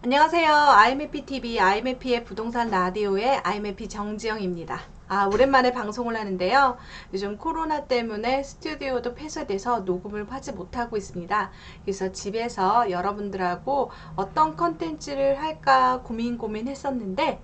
안녕하세요. IMFTV, IMF의 부동산 라디오의 IMF 정지영입니다. 오랜만에 방송을 하는데요. 요즘 코로나 때문에 스튜디오도 폐쇄돼서 녹음을 하지 못하고 있습니다. 그래서 집에서 여러분들하고 어떤 컨텐츠를 할까 고민했었는데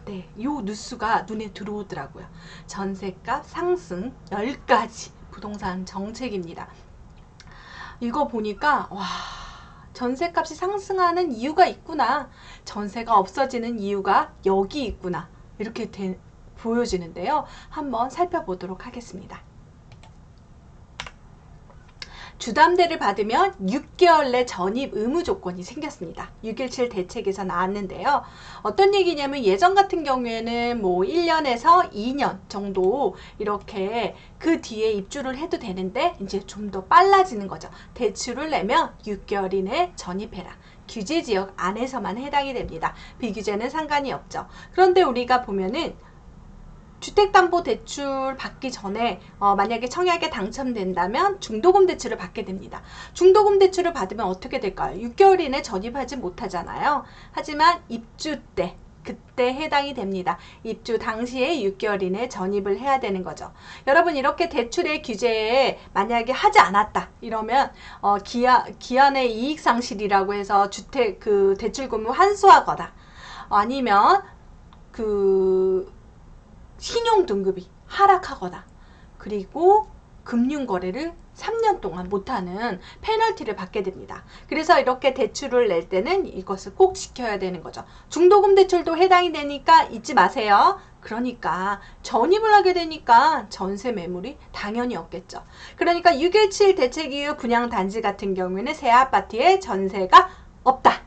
네. 요 뉴스가 눈에 들어오더라고요. 전세값 상승 10가지 부동산 정책입니다. 이거 보니까 전세값이 상승하는 이유가 있구나. 전세가 없어지는 이유가 여기 있구나. 이렇게 보여지는데요. 한번 살펴보도록 하겠습니다. 주담대를 받으면 6개월 내 전입 의무 조건이 생겼습니다. 6.17 대책에서 나왔는데요. 어떤 얘기냐면 예전 같은 경우에는 1년에서 2년 정도 이렇게 그 뒤에 입주를 해도 되는데 이제 좀 더 빨라지는 거죠. 대출을 내면 6개월 이내에 전입해라. 규제지역 안에서만 해당이 됩니다. 비규제는 상관이 없죠. 그런데 우리가 보면은 주택담보대출 받기 전에 만약에 청약에 당첨된다면 중도금 대출을 받게 됩니다. 중도금 대출을 받으면 어떻게 될까요? 6개월 이내 전입하지 못하잖아요. 하지만 입주 때 그때 해당이 됩니다. 입주 당시에 6개월 이내 전입을 해야 되는 거죠. 여러분 이렇게 대출의 규제에 만약에 하지 않았다 이러면 기한의 이익상실이라고 해서 주택 대출금을 환수하거나 아니면 신용 등급이 하락하거나 그리고 금융거래를 3년 동안 못하는 페널티를 받게 됩니다. 그래서 이렇게 대출을 낼 때는 이것을 꼭 지켜야 되는 거죠. 중도금 대출도 해당이 되니까 잊지 마세요. 그러니까 전입을 하게 되니까 전세 매물이 당연히 없겠죠. 그러니까 6.17 대책 이후 분양단지 같은 경우에는 새 아파트에 전세가 없다.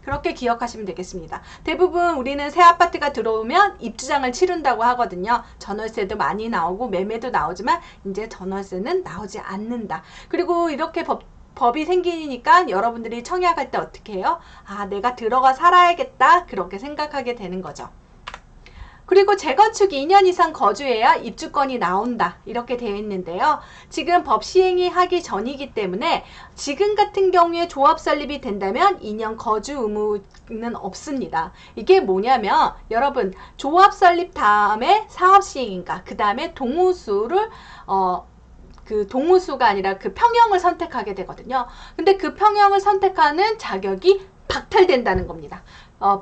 그렇게 기억하시면 되겠습니다. 대부분 우리는 새 아파트가 들어오면 입주장을 치른다고 하거든요. 전월세도 많이 나오고 매매도 나오지만 이제 전월세는 나오지 않는다. 그리고 이렇게 법이 생기니까 여러분들이 청약할 때 어떻게 해요? 내가 들어가 살아야겠다. 그렇게 생각하게 되는 거죠. 그리고 재건축 2년 이상 거주해야 입주권이 나온다. 이렇게 되어 있는데요. 지금 법 시행이 하기 전이기 때문에 지금 같은 경우에 조합 설립이 된다면 2년 거주 의무는 없습니다. 이게 뭐냐면 여러분 조합 설립 다음에 사업 시행인가 그 다음에 동호수를 동호수가 아니라 그 평형을 선택하게 되거든요. 근데 그 평형을 선택하는 자격이 박탈된다는 겁니다.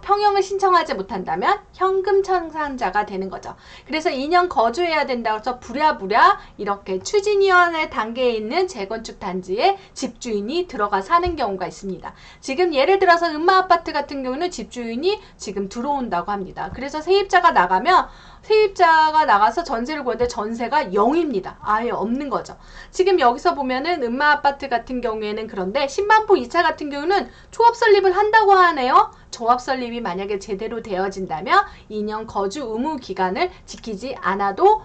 평형을 신청하지 못한다면 현금 청산자가 되는 거죠. 그래서 2년 거주해야 된다고 해서 부랴부랴 이렇게 추진위원회 단계에 있는 재건축 단지에 집주인이 들어가 사는 경우가 있습니다. 지금 예를 들어서 음마아파트 같은 경우는 집주인이 지금 들어온다고 합니다. 그래서 세입자가 나가서 전세를 구하는데 전세가 0입니다. 아예 없는 거죠. 지금 여기서 보면은 음마아파트 같은 경우에는 그런데 10만포 2차 같은 경우는 조합 설립을 한다고 하네요. 조합 설립이 만약에 제대로 되어진다면 2년 거주 의무 기간을 지키지 않아도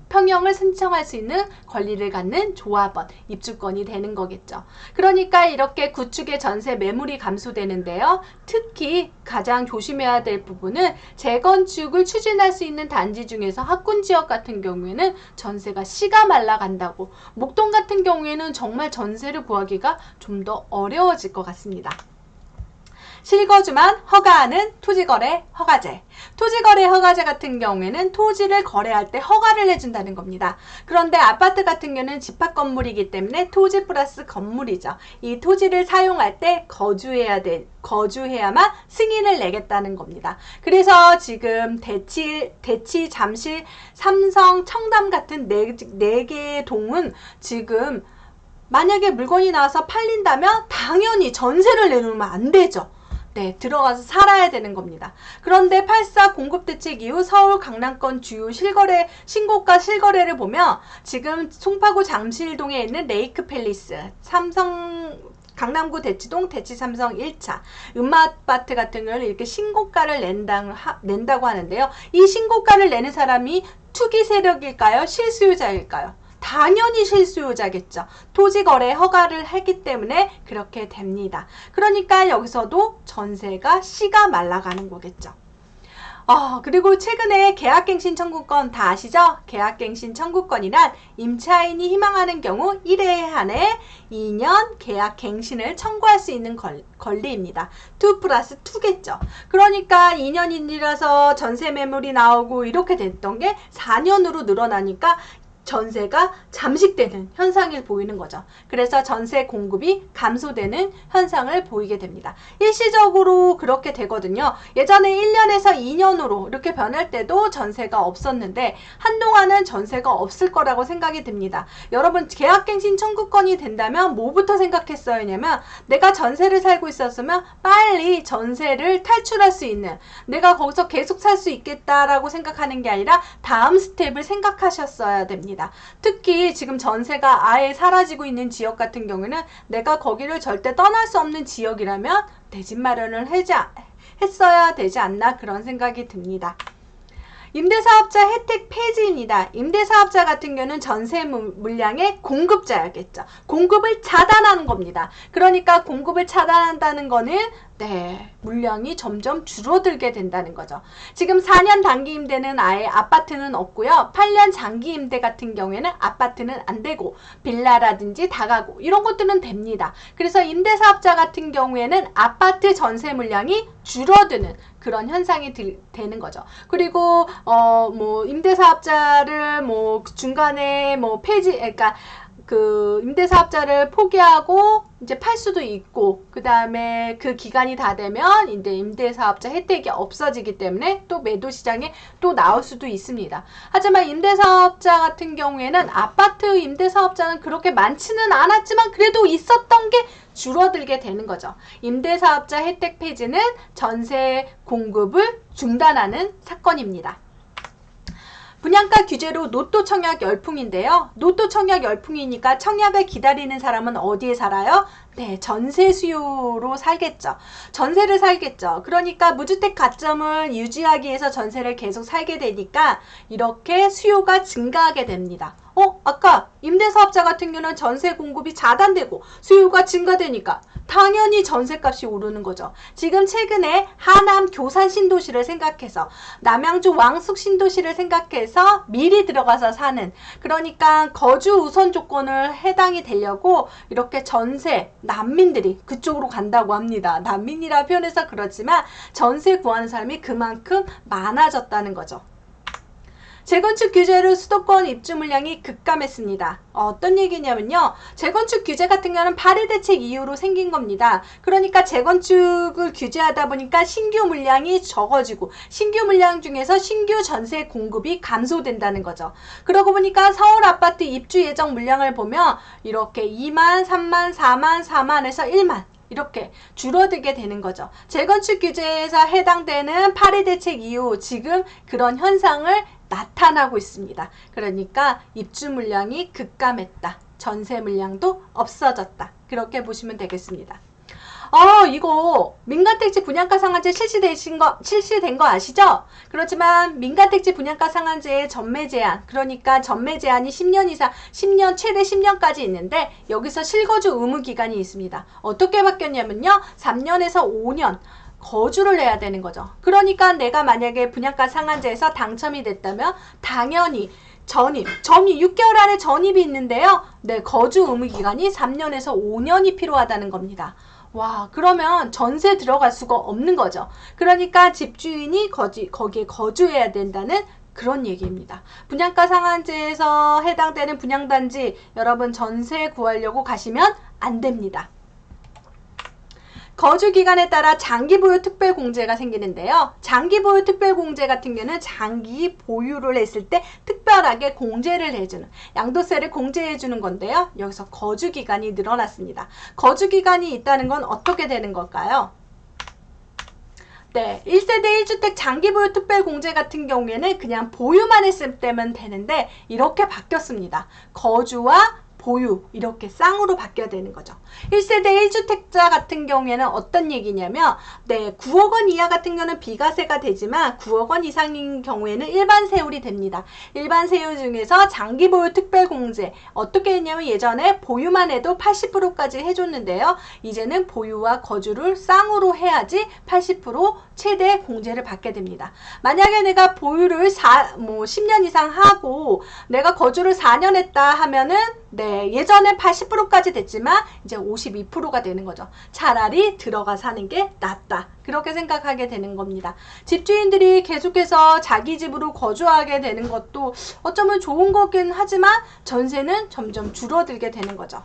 평형을 신청할 수 있는 권리를 갖는 조합원, 입주권이 되는 거겠죠. 그러니까 이렇게 구축의 전세 매물이 감소되는데요. 특히 가장 조심해야 될 부분은 재건축을 추진할 수 있는 단지 중에서 학군지역 같은 경우에는 전세가 씨가 말라간다고 목동 같은 경우에는 정말 전세를 구하기가 좀 더 어려워질 것 같습니다. 실거주만 허가하는 토지거래 허가제. 토지거래 허가제 같은 경우에는 토지를 거래할 때 허가를 해준다는 겁니다. 그런데 아파트 같은 경우는 집합건물이기 때문에 토지 플러스 건물이죠. 이 토지를 사용할 때 거주해야만 승인을 내겠다는 겁니다. 그래서 지금 대치, 잠실, 삼성, 청담 같은 네 개의 동은 지금 만약에 물건이 나와서 팔린다면 당연히 전세를 내놓으면 안 되죠. 들어가서 살아야 되는 겁니다. 그런데 8.4 공급대책 이후 서울 강남권 주요 신고가 실거래를 보면 지금 송파구 잠실동에 있는 레이크 팰리스, 삼성 강남구 대치동 대치삼성 1차 음마아파트 같은 경우는 이렇게 신고가를 낸다고 하는데요. 이 신고가를 내는 사람이 투기 세력일까요? 실수요자일까요? 당연히 실수요자겠죠. 토지거래 허가를 했기 때문에 그렇게 됩니다. 그러니까 여기서도 전세가 씨가 말라가는 거겠죠. 그리고 최근에 계약갱신 청구권 다 아시죠? 계약갱신 청구권이란 임차인이 희망하는 경우 1회에 한해 2년 계약갱신을 청구할 수 있는 권리입니다. 2+2겠죠. 그러니까 2년이라서 전세 매물이 나오고 이렇게 됐던 게 4년으로 늘어나니까 전세가 잠식되는 현상을 보이는 거죠. 그래서 전세 공급이 감소되는 현상을 보이게 됩니다. 일시적으로 그렇게 되거든요. 예전에 1년에서 2년으로 이렇게 변할 때도 전세가 없었는데 한동안은 전세가 없을 거라고 생각이 듭니다. 여러분 계약갱신 청구권이 된다면 뭐부터 생각했어야 하냐면 내가 전세를 살고 있었으면 빨리 전세를 탈출할 수 있는, 내가 거기서 계속 살 수 있겠다라고 생각하는 게 아니라 다음 스텝을 생각하셨어야 됩니다. 특히 지금 전세가 아예 사라지고 있는 지역 같은 경우는 내가 거기를 절대 떠날 수 없는 지역이라면 내 집 마련을 했어야 되지 않나 그런 생각이 듭니다. 임대사업자 혜택 폐지입니다. 임대사업자 같은 경우는 전세 물량의 공급자야겠죠. 공급을 차단하는 겁니다. 그러니까 공급을 차단한다는 거는 물량이 점점 줄어들게 된다는 거죠. 지금 4년 단기 임대는 아예 아파트는 없고요. 8년 장기 임대 같은 경우에는 아파트는 안 되고 빌라라든지 다가구 이런 것들은 됩니다. 그래서 임대사업자 같은 경우에는 아파트 전세 물량이 줄어드는 그런 현상이 되는 거죠. 그리고 임대사업자를 중간에 폐지, 그러니까 그 임대사업자를 포기하고 이제 팔 수도 있고, 그 다음에 그 기간이 다 되면 이제 임대사업자 혜택이 없어지기 때문에 또 매도시장에 또 나올 수도 있습니다. 하지만 임대사업자 같은 경우에는 아파트 임대사업자는 그렇게 많지는 않았지만 그래도 있었던 게 줄어들게 되는 거죠. 임대사업자 혜택 폐지는 전세 공급을 중단하는 사건입니다. 분양가 규제로 노또 청약 열풍인데요. 노또 청약 열풍이니까 청약을 기다리는 사람은 어디에 살아요? 전세 수요로 살겠죠. 전세를 살겠죠. 그러니까 무주택 가점을 유지하기 위해서 전세를 계속 살게 되니까 이렇게 수요가 증가하게 됩니다. 아까 임대사업자 같은 경우는 전세 공급이 차단되고 수요가 증가되니까 당연히 전세값이 오르는 거죠. 지금 최근에 하남 교산 신도시를 생각해서 남양주 왕숙 신도시를 생각해서 미리 들어가서 사는, 그러니까 거주 우선 조건을 해당이 되려고 이렇게 전세 난민들이 그쪽으로 간다고 합니다. 난민이라 표현해서 그렇지만 전세 구하는 사람이 그만큼 많아졌다는 거죠. 재건축 규제로 수도권 입주 물량이 급감했습니다. 어떤 얘기냐면요. 재건축 규제 같은 경우는 파리 대책 이후로 생긴 겁니다. 그러니까 재건축을 규제하다 보니까 신규 물량이 적어지고 신규 물량 중에서 신규 전세 공급이 감소된다는 거죠. 그러고 보니까 서울 아파트 입주 예정 물량을 보면 이렇게 2만, 3만, 4만, 4만에서 1만 이렇게 줄어들게 되는 거죠. 재건축 규제에서 해당되는 파리 대책 이후 지금 그런 현상을 나타나고 있습니다. 그러니까 입주 물량이 급감했다. 전세 물량도 없어졌다. 그렇게 보시면 되겠습니다. 이거 민간택지 분양가 상한제 실시된 거 아시죠? 그렇지만 민간택지 분양가 상한제의 전매 제한, 그러니까 전매 제한이 10년 이상, 10년 최대 10년까지 있는데 여기서 실거주 의무 기간이 있습니다. 어떻게 바뀌었냐면요. 3년에서 5년 거주를 해야 되는 거죠. 그러니까 내가 만약에 분양가 상한제에서 당첨이 됐다면 당연히 전입 6개월 안에 전입이 있는데요. 거주 의무 기간이 3년에서 5년이 필요하다는 겁니다. 와, 그러면 전세 들어갈 수가 없는 거죠. 그러니까 집주인이 거기에 거주해야 된다는 그런 얘기입니다. 분양가 상한제에서 해당되는 분양단지 여러분 전세 구하려고 가시면 안 됩니다. 거주 기간에 따라 장기 보유 특별 공제가 생기는데요. 장기 보유 특별 공제 같은 경우는 장기 보유를 했을 때 특별하게 공제를 해주는, 양도세를 공제해 주는 건데요. 여기서 거주 기간이 늘어났습니다. 거주 기간이 있다는 건 어떻게 되는 걸까요? 1세대 1주택 장기 보유 특별 공제 같은 경우에는 그냥 보유만 했을 때면 되는데 이렇게 바뀌었습니다. 거주와 보유 이렇게 쌍으로 바뀌어야 되는 거죠. 1세대 1주택자 같은 경우에는 어떤 얘기냐면 9억 원 이하 같은 경우는 비과세가 되지만 9억 원 이상인 경우에는 일반 세율이 됩니다. 일반 세율 중에서 장기 보유 특별공제 어떻게 했냐면 예전에 보유만 해도 80%까지 해줬는데요. 이제는 보유와 거주를 쌍으로 해야지 80% 최대 공제를 받게 됩니다. 만약에 내가 보유를 10년 이상 하고 내가 거주를 4년 했다 하면은 예전에 80%까지 됐지만 이제 52%가 되는 거죠. 차라리 들어가 사는 게 낫다. 그렇게 생각하게 되는 겁니다. 집주인들이 계속해서 자기 집으로 거주하게 되는 것도 어쩌면 좋은 거긴 하지만 전세는 점점 줄어들게 되는 거죠.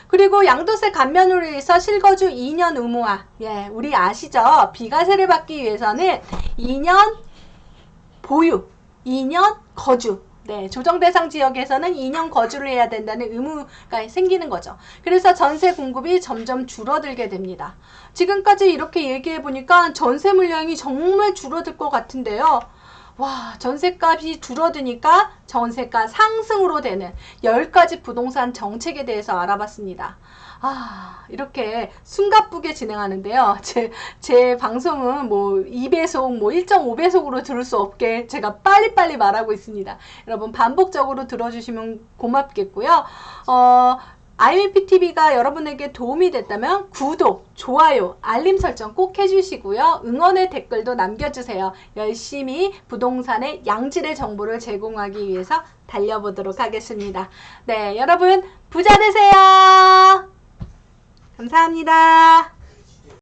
그리고 양도세 감면으로 해서 실거주 2년 의무화. 우리 아시죠? 비과세를 받기 위해서는 2년 보유, 2년 거주. 조정 대상 지역에서는 2년 거주를 해야 된다는 의무가 생기는 거죠. 그래서 전세 공급이 점점 줄어들게 됩니다. 지금까지 이렇게 얘기해 보니까 전세 물량이 정말 줄어들 것 같은데요. 와, 전세값이 줄어드니까 전세가 상승으로 되는 10가지 부동산 정책에 대해서 알아봤습니다. 이렇게 숨가쁘게 진행하는데요. 제 방송은 2배속, 1.5배속으로 들을 수 없게 제가 빨리빨리 말하고 있습니다. 여러분 반복적으로 들어주시면 고맙겠고요. IMPTV가 여러분에게 도움이 됐다면 구독, 좋아요, 알림 설정 꼭 해주시고요. 응원의 댓글도 남겨주세요. 열심히 부동산의 양질의 정보를 제공하기 위해서 달려보도록 하겠습니다. 여러분 부자 되세요. 감사합니다.